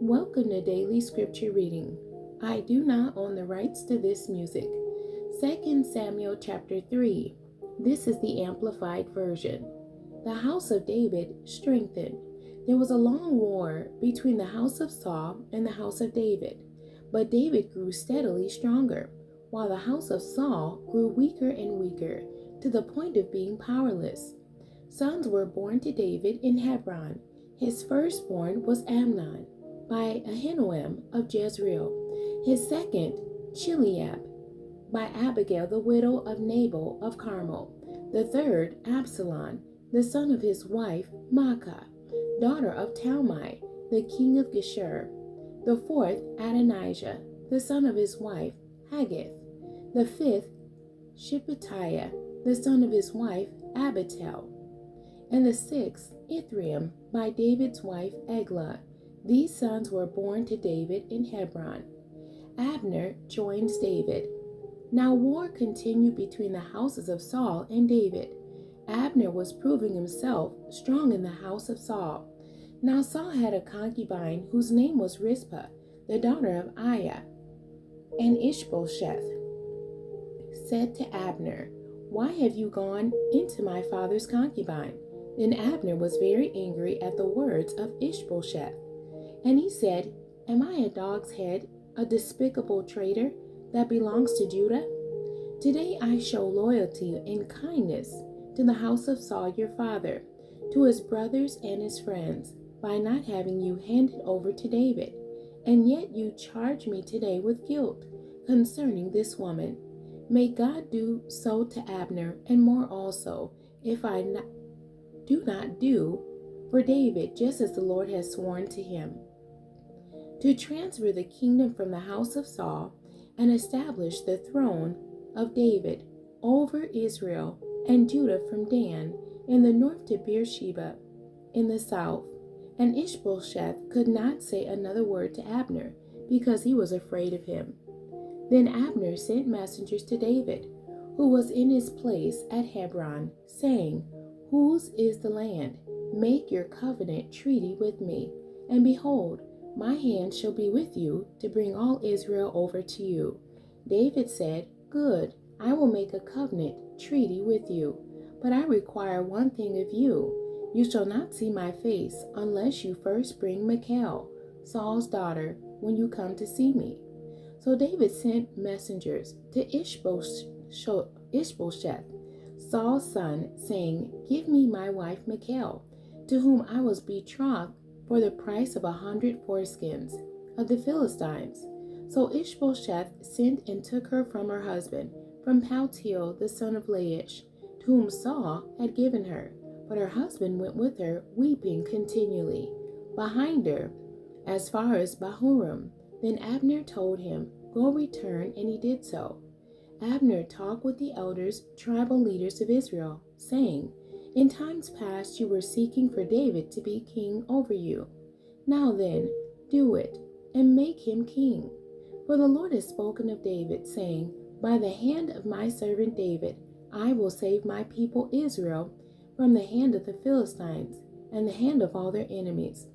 Welcome to Daily Scripture Reading. I do not own the rights to this music. 2 Samuel chapter 3. This is the Amplified Version. The house of David strengthened. There was a long war between the house of Saul and the house of David, but David grew steadily stronger, while the house of Saul grew weaker and weaker, to the point of being powerless. Sons were born to David in Hebron. His firstborn was Amnon, by Ahinoam of Jezreel. His second, Chileab, by Abigail the widow of Nabal of Carmel. The third, Absalom, the son of his wife Maacah, daughter of Talmai, the king of Geshur. The fourth, Adonijah, the son of his wife Haggith. The fifth, Shephatiah, the son of his wife Abital. And the sixth, Ithream, by David's wife Eglah. These sons were born to David in Hebron. Abner joins David. Now war continued between the houses of Saul and David. Abner was proving himself strong in the house of Saul. Now Saul had a concubine whose name was Rizpah, the daughter of Aiah. And Ishbosheth said to Abner, "Why have you gone into my father's concubine?" Then Abner was very angry at the words of Ishbosheth. And he said, "Am I a dog's head, a despicable traitor that belongs to Judah? Today I show loyalty and kindness to the house of Saul your father, to his brothers and his friends, by not having you handed over to David. And yet you charge me today with guilt concerning this woman. May God do so to Abner, and more also, if I do not do for David just as the Lord has sworn to him, to transfer the kingdom from the house of Saul and establish the throne of David over Israel and Judah from Dan in the north to Beersheba in the south." And Ishbosheth could not say another word to Abner because he was afraid of him. Then Abner sent messengers to David, who was in his place at Hebron, saying, "Whose is the land? Make your covenant treaty with me, and behold, my hand shall be with you to bring all Israel over to you." David said, "Good, I will make a covenant treaty with you, but I require one thing of you. You shall not see my face unless you first bring Michal, Saul's daughter, when you come to see me." So David sent messengers to Ishbosheth, Saul's son, saying, "Give me my wife Michal, to whom I was betrothed for the price of 100 foreskins of the Philistines." So Ishbosheth sent and took her from her husband, from Paltiel the son of Laish, to whom Saul had given her. But her husband went with her, weeping continually, behind her, as far as Bahurim. Then Abner told him, "Go return," and he did so. Abner talked with the elders, tribal leaders of Israel, saying, "In times past you were seeking for David to be king over you. Now then, do it, and make him king. For the Lord has spoken of David, saying, By the hand of my servant David, I will save my people Israel from the hand of the Philistines and the hand of all their enemies."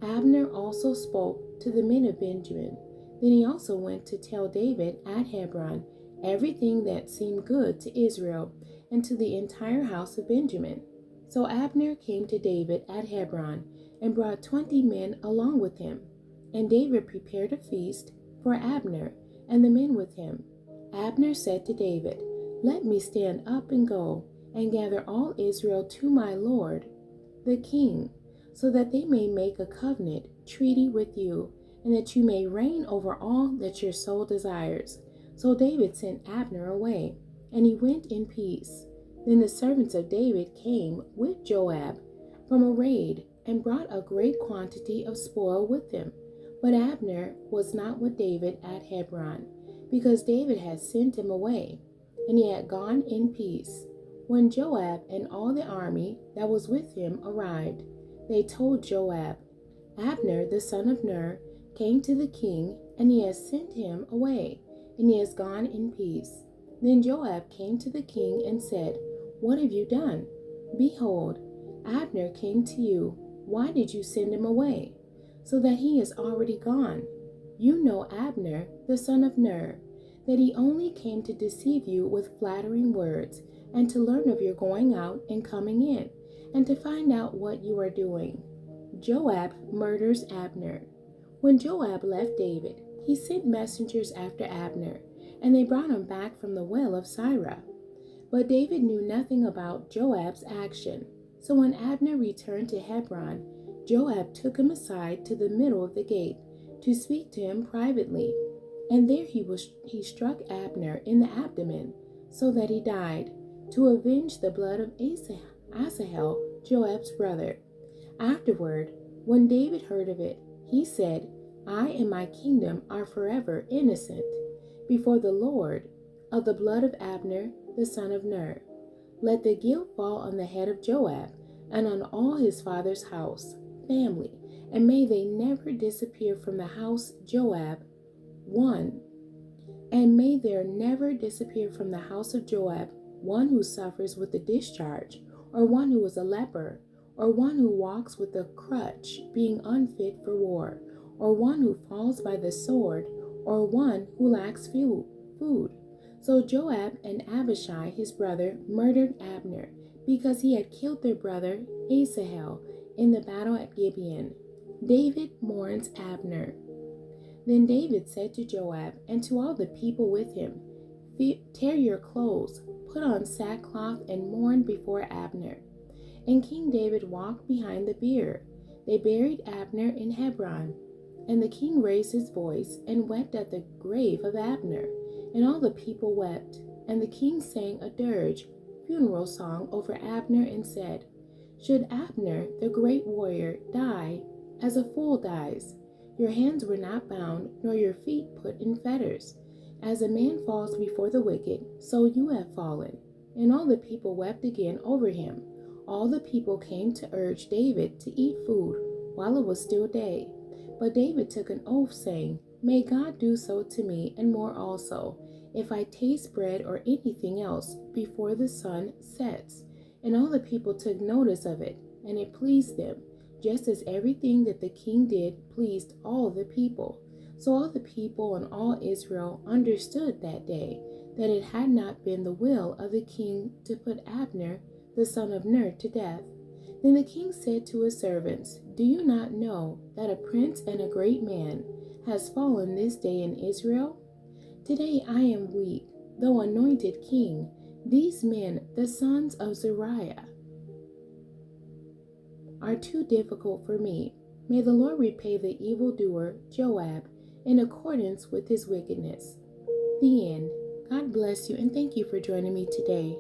Abner also spoke to the men of Benjamin. Then he also went to tell David at Hebron everything that seemed good to Israel and to the entire house of Benjamin. So Abner came to David at Hebron and brought 20 men along with him. And David prepared a feast for Abner and the men with him. Abner said to David, "Let me stand up and go and gather all Israel to my lord, the king, so that they may make a covenant treaty with you, and that you may reign over all that your soul desires." So David sent Abner away, and he went in peace. Then the servants of David came with Joab from a raid, and brought a great quantity of spoil with them. But Abner was not with David at Hebron, because David had sent him away, and he had gone in peace. When Joab and all the army that was with him arrived, they told Joab, "Abner the son of Ner came to the king, and he has sent him away, and he has gone in peace." Then Joab came to the king and said, "What have you done? Behold, Abner came to you. Why did you send him away?" so that he is already gone? You know Abner, the son of Ner, that he only came to deceive you with flattering words, and to learn of your going out and coming in, and to find out what you are doing. Joab murders Abner. When Joab left David, he sent messengers after Abner, and they brought him back from the well of Sirah. But David knew nothing about Joab's action. So when Abner returned to Hebron, Joab took him aside to the middle of the gate to speak to him privately. And there he struck Abner in the abdomen, so that he died, to avenge the blood of Asahel, Joab's brother. Afterward, when David heard of it, he said, I and my kingdom are forever innocent before the Lord of the blood of Abner, the son of Ner. Let the guilt fall on the head of Joab and on all his father's house, family, and may they never disappear from the house Joab. 1. And may there never disappear from the house of Joab one who suffers with a discharge, or one who is a leper, or one who walks with a crutch, being unfit for war, or one who falls by the sword, or one who lacks food. So Joab and Abishai his brother murdered Abner, because he had killed their brother Asahel in the battle at Gibeon. David mourns Abner. Then David said to Joab and to all the people with him, Tear your clothes, put on sackcloth, and mourn before Abner. And King David walked behind the bier. They buried Abner in Hebron. And the king raised his voice and wept at the grave of Abner. And all the people wept. And the king sang a dirge, funeral song over Abner, and said, Should Abner, the great warrior, die as a fool dies? Your hands were not bound, nor your feet put in fetters. As a man falls before the wicked, so you have fallen. And all the people wept again over him. All the people came to urge David to eat food while it was still day. But David took an oath, saying, May God do so to me, and more also, if I taste bread or anything else before the sun sets. And all the people took notice of it, and it pleased them, just as everything that the king did pleased all the people. So all the people and all Israel understood that day that it had not been the will of the king to put Abner, the son of Ner, to death. Then the king said to his servants, Do you not know that a prince and a great man has fallen this day in Israel? Today I am weak, though anointed king. These men, the sons of Zeruiah, are too difficult for me. May the Lord repay the evildoer Joab in accordance with his wickedness. The end. God bless you, and thank you for joining me today.